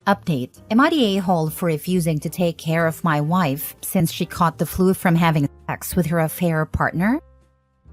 Update. Am I the a-hole for refusing to take care of my wife since she caught the flu from having sex with her affair partner?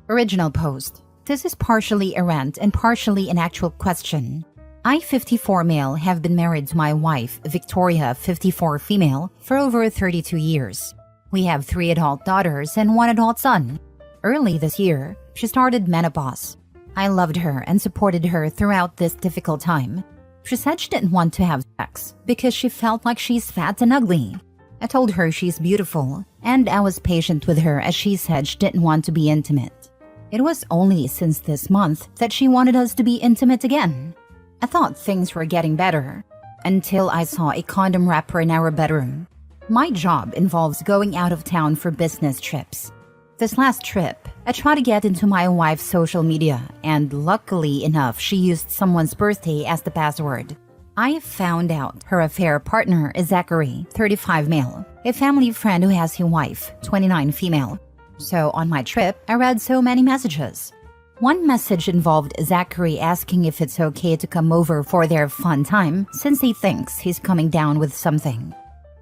Original post. This is partially a rant and partially an actual question. I, 54 male, have been married to my wife, Victoria, 54 female, for over 32 years. We have 3 adult daughters and 1 adult son. Early this year, she started menopause. I loved her and supported her throughout this difficult time. She said she didn't want to have sex because she felt like she's fat and ugly. I told her she's beautiful, and I was patient with her as she said she didn't want to be intimate. It was only since this month that she wanted us to be intimate again. I thought things were getting better, until I saw a condom wrapper in our bedroom. My job involves going out of town for business trips. This last trip, I tried to get into my wife's social media, and luckily enough, she used someone's birthday as the password. I found out her affair partner is Zachary, 35 male, a family friend who has a wife, 29 female. So on my trip, I read so many messages. One message involved Zachary asking if it's okay to come over for their fun time since he thinks he's coming down with something.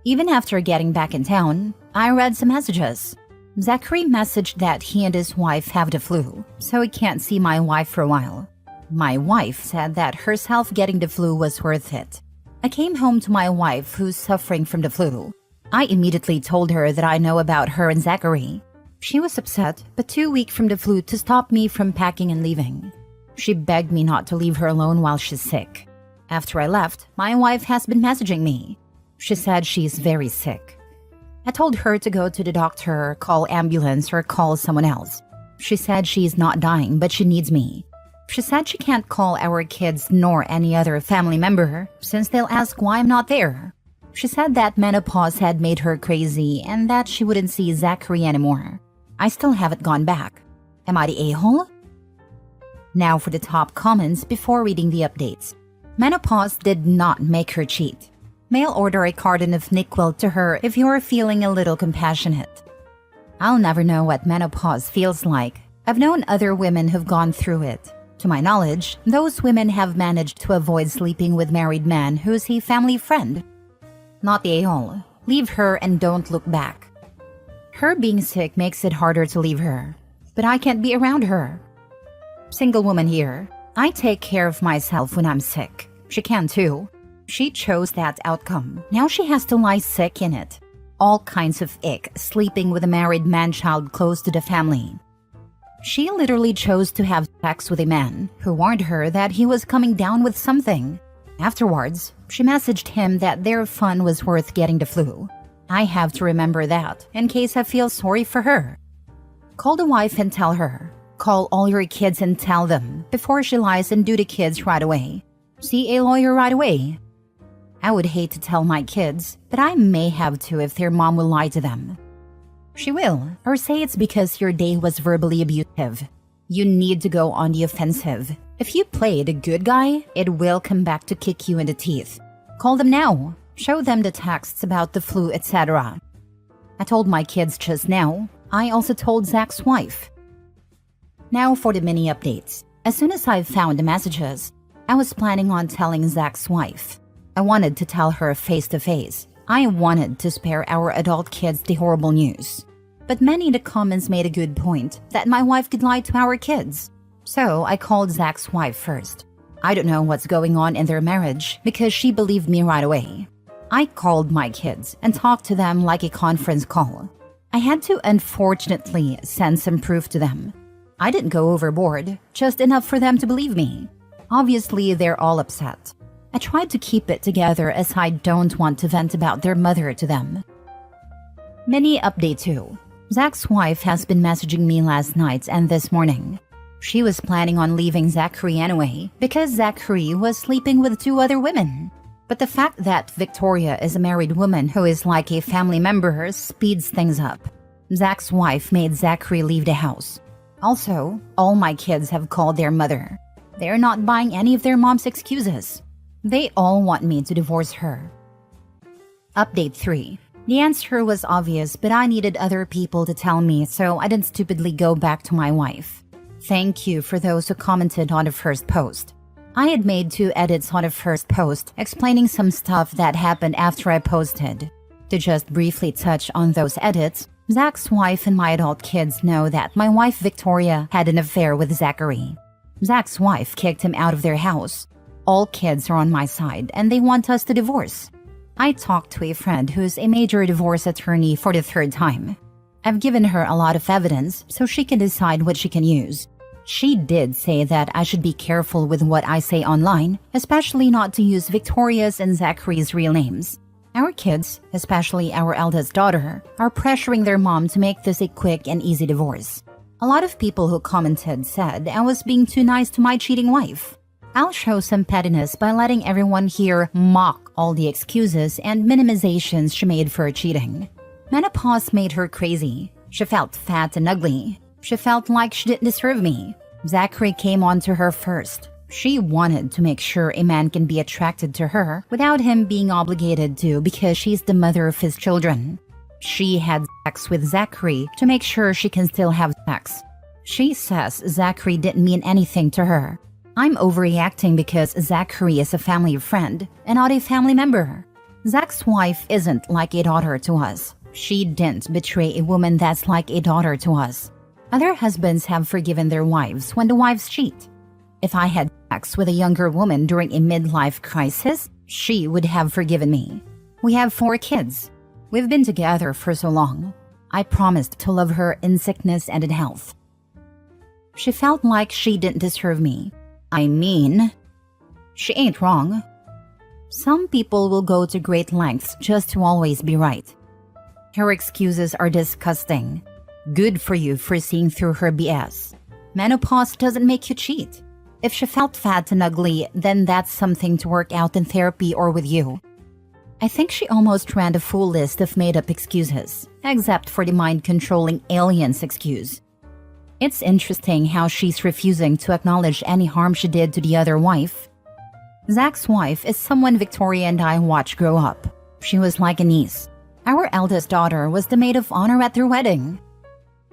Even after getting back in town, I read some messages. Zachary messaged that he and his wife have the flu, so he can't see my wife for a while. My wife said that herself getting the flu was worth it. I came home to my wife who's suffering from the flu. I immediately told her that I know about her and Zachary. She was upset, but too weak from the flu to stop me from packing and leaving. She begged me not to leave her alone while she's sick. After I left, my wife has been messaging me. She said she's very sick. I told her to go to the doctor, call ambulance, or call someone else. She said she's not dying, but she needs me. She said she can't call our kids nor any other family member since they'll ask why I'm not there. She said that menopause had made her crazy and that she wouldn't see Zachary anymore. I still haven't gone back. Am I the a-hole? Now for the top comments before reading the updates. Menopause did not make her cheat. Mail order a carton of NyQuil to her if you're feeling a little compassionate. I'll never know what menopause feels like. I've known other women who've gone through it. To my knowledge, those women have managed to avoid sleeping with married men who's a family friend. Not the a-hole. Leave her and don't look back. Her being sick makes it harder to leave her, but I can't be around her. Single woman here. I take care of myself when I'm sick. She can too. She chose that outcome. Now she has to lie sick in it. All kinds of ick, sleeping with a married man-child close to the family. She literally chose to have sex with a man who warned her that he was coming down with something. Afterwards, she messaged him that their fun was worth getting the flu. I have to remember that in case I feel sorry for her. Call the wife and tell her. Call all your kids and tell them before she lies and do the kids right away. See a lawyer right away. I would hate to tell my kids, but I may have to if their mom will lie to them. She will, or say it's because your day was verbally abusive. You need to go on the offensive. If you play the good guy, it will come back to kick you in the teeth. Call them now. Show them the texts about the flu, etc. I told my kids just now. I also told Zach's wife. Now for the mini updates. As soon as I found the messages, I was planning on telling Zach's wife. I wanted to tell her face to face. I wanted to spare our adult kids the horrible news. But many in the comments made a good point that my wife could lie to our kids. So I called Zach's wife first. I don't know what's going on in their marriage because she believed me right away. I called my kids and talked to them like a conference call. I had to unfortunately send some proof to them. I didn't go overboard, just enough for them to believe me. Obviously, they're all upset. I tried to keep it together as I don't want to vent about their mother to them. Mini update 2. Zach's wife has been messaging me last night and this morning. She was planning on leaving Zachary anyway because Zachary was sleeping with 2 other women. But the fact that Victoria is a married woman who is like a family member speeds things up. Zach's wife made Zachary leave the house. Also, all my kids have called their mother. They're not buying any of their mom's excuses. They all want me to divorce her. Update 3. The answer was obvious, but I needed other people to tell me, so I didn't stupidly go back to my wife. Thank you for those who commented on the first post. I had made 2 edits on a first post, explaining some stuff that happened after I posted. To just briefly touch on those edits, Zach's wife and my adult kids know that my wife Victoria had an affair with Zachary. Zach's wife kicked him out of their house. All kids are on my side and they want us to divorce. I talked to a friend who's a major divorce attorney for the 3rd time. I've given her a lot of evidence so she can decide what she can use. She did say that I should be careful with what I say online, especially not to use Victoria's and Zachary's real names. Our kids, especially our eldest daughter, are pressuring their mom to make this a quick and easy divorce. A lot of people who commented said I was being too nice to my cheating wife. I'll show some pettiness by letting everyone here mock all the excuses and minimizations she made for cheating. Menopause made her crazy. She felt fat and ugly. She felt like she didn't deserve me. Zachary came on to her first. She wanted to make sure a man can be attracted to her without him being obligated to because she's the mother of his children. She had sex with Zachary to make sure she can still have sex. She says Zachary didn't mean anything to her. I'm overreacting because Zachary is a family friend and not a family member. Zach's wife isn't like a daughter to us. She didn't betray a woman that's like a daughter to us. Other husbands have forgiven their wives when the wives cheat. If I had sex with a younger woman during a midlife crisis, she would have forgiven me. We have 4 kids. We've been together for so long. I promised to love her in sickness and in health. She felt like she didn't deserve me. I mean, she ain't wrong. Some people will go to great lengths just to always be right. Her excuses are disgusting. Good for you for seeing through her BS. Menopause doesn't make you cheat. If she felt fat and ugly, then that's something to work out in therapy or with you. I think she almost ran a full list of made-up excuses, except for the mind-controlling aliens excuse. It's interesting how she's refusing to acknowledge any harm she did to the other wife. Zach's wife is someone Victoria and I watched grow up. She was like a niece. Our eldest daughter was the maid of honor at their wedding.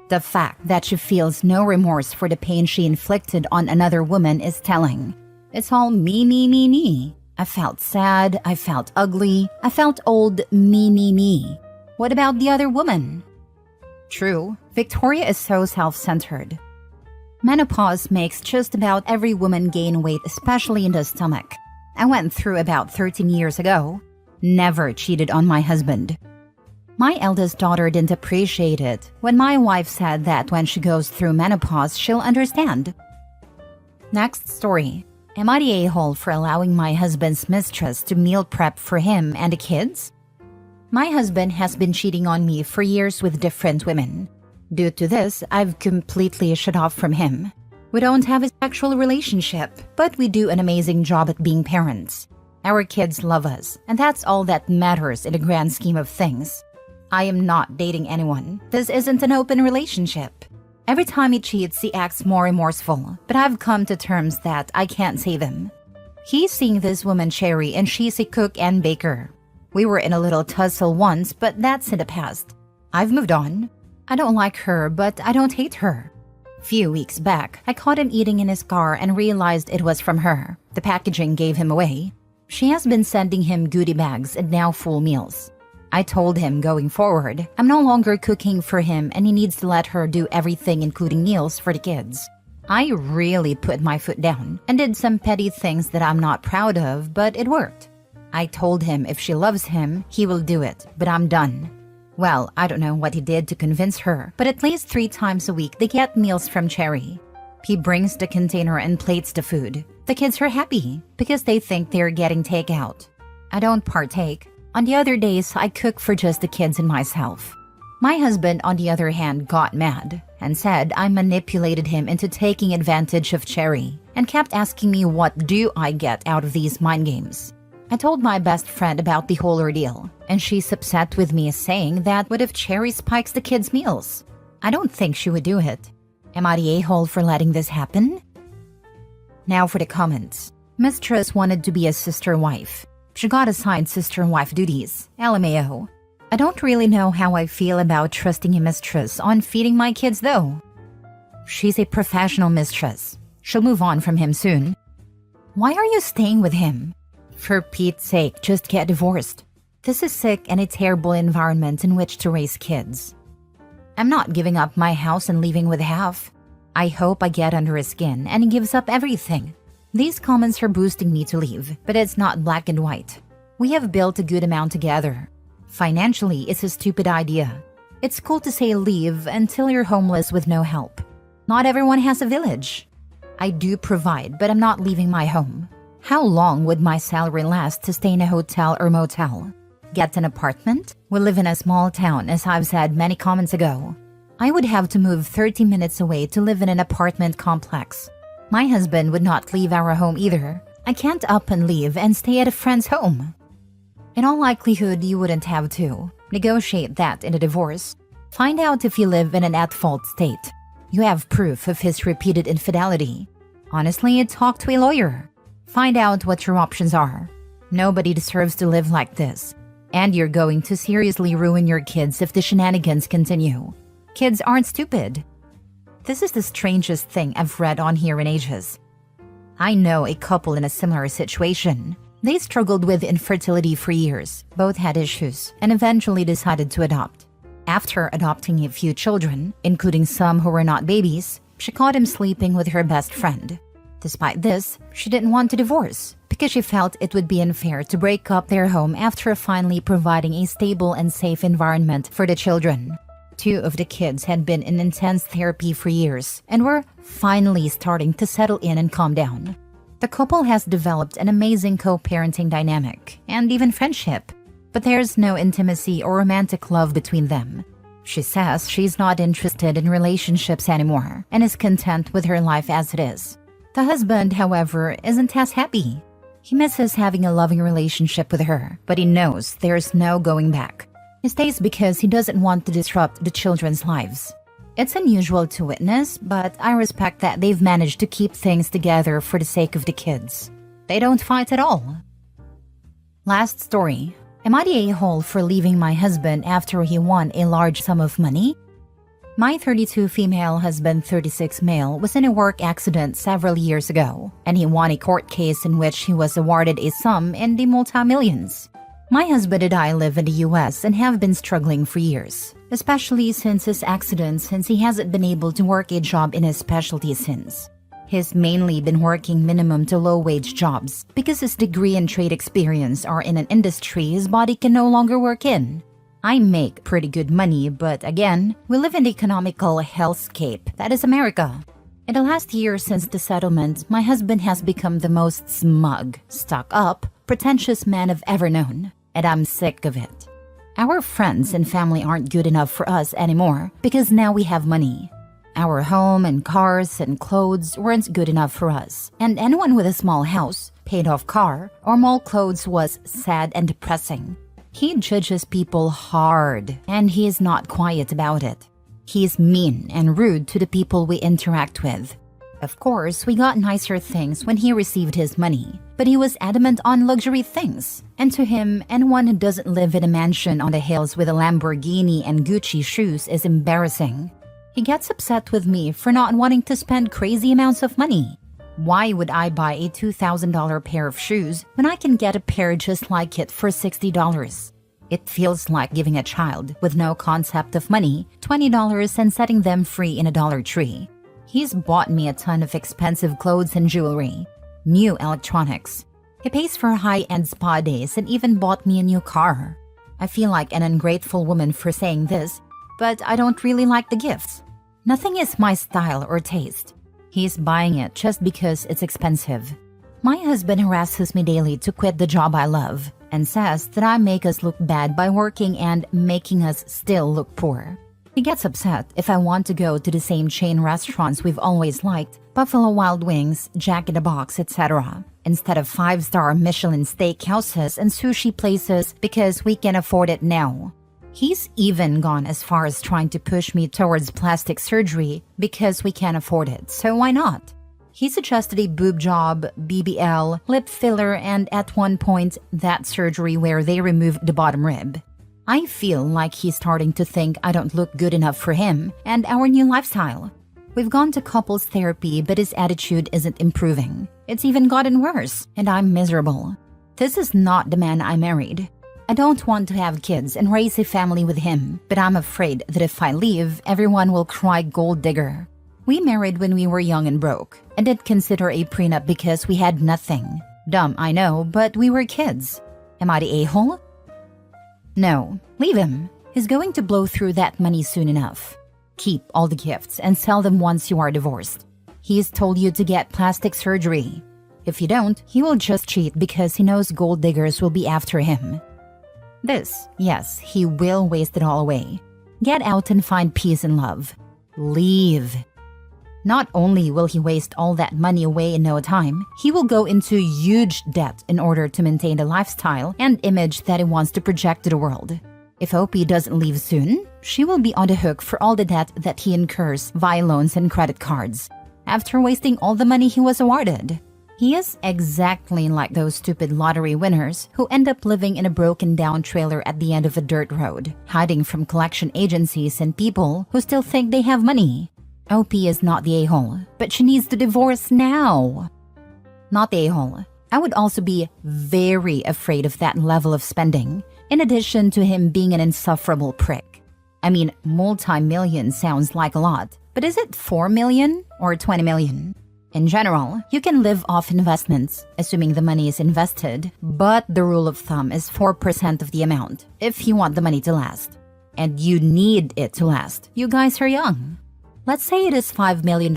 The fact that she feels no remorse for the pain she inflicted on another woman is telling. It's all me, me, me, me. I felt sad, I felt ugly, I felt old, me, me, me. What about the other woman? True, Victoria is so self-centered. Menopause makes just about every woman gain weight, especially in the stomach. I went through about 13 years ago. Never cheated on my husband. My eldest daughter didn't appreciate it when my wife said that when she goes through menopause, she'll understand. Next story. Am I the a-hole for allowing my husband's mistress to meal prep for him and the kids? My husband has been cheating on me for years with different women. Due to this, I've completely shut off from him. We don't have a sexual relationship, but we do an amazing job at being parents. Our kids love us, and that's all that matters in the grand scheme of things. I am not dating anyone. This isn't an open relationship. Every time he cheats, he acts more remorseful, but I've come to terms that I can't save him. He's seeing this woman Cherry, and she's a cook and baker. We were in a little tussle once, but that's in the past. I've moved on. I don't like her, but I don't hate her. Few weeks back, I caught him eating in his car and realized it was from her. The packaging gave him away. She has been sending him goodie bags and now full meals. I told him going forward, I'm no longer cooking for him and he needs to let her do everything including meals for the kids. I really put my foot down and did some petty things that I'm not proud of, but it worked. I told him if she loves him, he will do it, but I'm done. Well, I don't know what he did to convince her, but at least 3 times a week they get meals from Cherry. He brings the container and plates the food. The kids are happy because they think they're getting takeout. I don't partake. On the other days, I cook for just the kids and myself. My husband, on the other hand, got mad and said I manipulated him into taking advantage of Cherry and kept asking me what do I get out of these mind games. I told my best friend about the whole ordeal, and she's upset with me saying that what if Cherry spikes the kids' meals? I don't think she would do it. Am I the a-hole for letting this happen? Now for the comments. Mistress wanted to be a sister wife. She got assigned sister and wife duties. LMAO. I don't really know how I feel about trusting a mistress on feeding my kids though. She's a professional mistress. She'll move on from him soon. Why are you staying with him? For Pete's sake, just get divorced. This is sick and a terrible environment in which to raise kids. I'm not giving up my house and leaving with half. I hope I get under his skin and he gives up everything. These comments are boosting me to leave, but it's not black and white. We have built a good amount together. Financially, it's a stupid idea. It's cool to say leave until you're homeless with no help. Not everyone has a village. I do provide, but I'm not leaving my home. How long would my salary last to stay in a hotel or motel? Get an apartment? We live in a small town, as I've said many comments ago. I would have to move 30 minutes away to live in an apartment complex. My husband would not leave our home either. I can't up and leave and stay at a friend's home. In all likelihood, you wouldn't have to. Negotiate that in a divorce. Find out if you live in an at-fault state. You have proof of his repeated infidelity. Honestly, talk to a lawyer. Find out what your options are. Nobody deserves to live like this. And you're going to seriously ruin your kids if the shenanigans continue. Kids aren't stupid. This is the strangest thing I've read on here in ages. I know a couple in a similar situation. They struggled with infertility for years, both had issues, and eventually decided to adopt. After adopting a few children, including some who were not babies, she caught him sleeping with her best friend. Despite this, she didn't want to divorce because she felt it would be unfair to break up their home after finally providing a stable and safe environment for the children. 2 of the kids had been in intense therapy for years and were finally starting to settle in and calm down. The couple has developed an amazing co-parenting dynamic and even friendship, but there's no intimacy or romantic love between them. She says she's not interested in relationships anymore and is content with her life as it is. The husband, however, isn't as happy. He misses having a loving relationship with her, but he knows there's no going back. He stays because he doesn't want to disrupt the children's lives. It's unusual to witness, but I respect that they've managed to keep things together for the sake of the kids. They don't fight at all. Last story. Am I the a-hole for leaving my husband after he won a large sum of money? My 32 female husband, 36 male, was in a work accident several years ago, and he won a court case in which he was awarded a sum in the multi-millions. My husband and I live in the US and have been struggling for years, especially since his accident, since he hasn't been able to work a job in his specialty since. He's mainly been working minimum to low-wage jobs because his degree and trade experience are in an industry his body can no longer work in. I make pretty good money, but again, we live in the economical hellscape that is America. In the last year since the settlement, my husband has become the most smug, stuck-up, pretentious man I've ever known. And I'm sick of it. Our friends and family aren't good enough for us anymore because now we have money. Our home and cars and clothes weren't good enough for us, and anyone with a small house, paid-off car, or mall clothes was sad and depressing. He judges people hard, and he is not quiet about it. He is mean and rude to the people we interact with. Of course, we got nicer things when he received his money, but he was adamant on luxury things. And to him, anyone who doesn't live in a mansion on the hills with a Lamborghini and Gucci shoes is embarrassing. He gets upset with me for not wanting to spend crazy amounts of money. Why would I buy a $2,000 pair of shoes when I can get a pair just like it for $60? It feels like giving a child with no concept of money $20 and setting them free in a Dollar Tree. He's bought me a ton of expensive clothes and jewelry, new electronics. He pays for high-end spa days and even bought me a new car. I feel like an ungrateful woman for saying this, but I don't really like the gifts. Nothing is my style or taste. He's buying it just because it's expensive. My husband harasses me daily to quit the job I love and says that I make us look bad by working and making us still look poor. He gets upset if I want to go to the same chain restaurants we've always liked, Buffalo Wild Wings, Jack in the Box, etc., instead of 5-star Michelin steakhouses and sushi places because we can afford it now. He's even gone as far as trying to push me towards plastic surgery because we can't afford it, so why not? He suggested a boob job, BBL, lip filler, and at one point, that surgery where they removed the bottom rib. I feel like he's starting to think I don't look good enough for him and our new lifestyle. We've gone to couples therapy, but his attitude isn't improving. It's even gotten worse, and I'm miserable. This is not the man I married. I don't want to have kids and raise a family with him, but I'm afraid that if I leave, everyone will cry gold digger. We married when we were young and broke, and didn't consider a prenup because we had nothing. Dumb, I know, but we were kids. Am I the a-hole? No, leave him. He's going to blow through that money soon enough. Keep all the gifts and sell them once you are divorced. He's told you to get plastic surgery. If you don't, he will just cheat because he knows gold diggers will be after him. Yes, he will waste it all away. Get out and find peace and love. Leave. Not only will he waste all that money away in no time, he will go into huge debt in order to maintain the lifestyle and image that he wants to project to the world. If OP doesn't leave soon, she will be on the hook for all the debt that he incurs via loans and credit cards, after wasting all the money he was awarded. He is exactly like those stupid lottery winners who end up living in a broken-down trailer at the end of a dirt road, hiding from collection agencies and people who still think they have money. OP is not the a-hole, but she needs to divorce now. Not the a-hole. I would also be very afraid of that level of spending, in addition to him being an insufferable prick. I mean, multi-million sounds like a lot, but is it 4 million or 20 million? In general, you can live off investments, assuming the money is invested, but the rule of thumb is 4% of the amount if you want the money to last. And you need it to last. You guys are young. Let's say it is $5 million.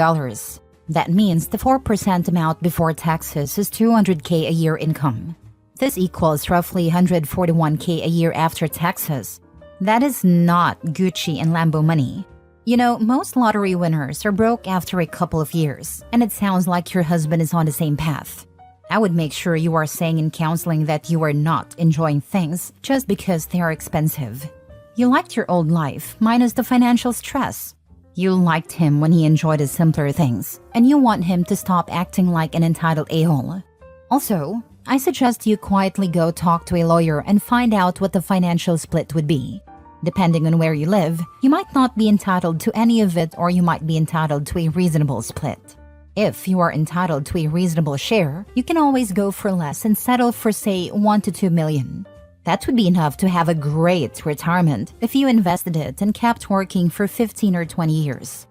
That means the 4% amount before taxes is $200K a year income. This equals roughly $141K a year after taxes. That is not Gucci and Lambo money. You know, most lottery winners are broke after a couple of years, and it sounds like your husband is on the same path. I would make sure you are saying in counseling that you are not enjoying things just because they are expensive. You liked your old life, minus the financial stress. You liked him when he enjoyed the simpler things, and you want him to stop acting like an entitled a-hole. Also, I suggest you quietly go talk to a lawyer and find out what the financial split would be. Depending on where you live, you might not be entitled to any of it, or you might be entitled to a reasonable split. If you are entitled to a reasonable share, you can always go for less and settle for, say, 1 to 2 million. That would be enough to have a great retirement if you invested it and kept working for 15 or 20 years.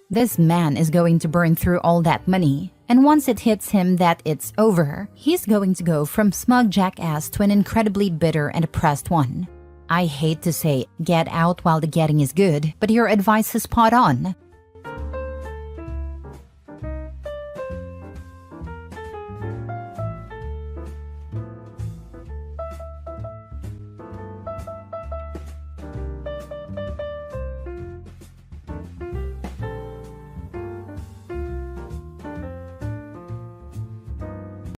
This man is going to burn through all that money, and once it hits him that it's over, he's going to go from smug jackass to an incredibly bitter and depressed one. I hate to say get out while the getting is good, but your advice is spot on.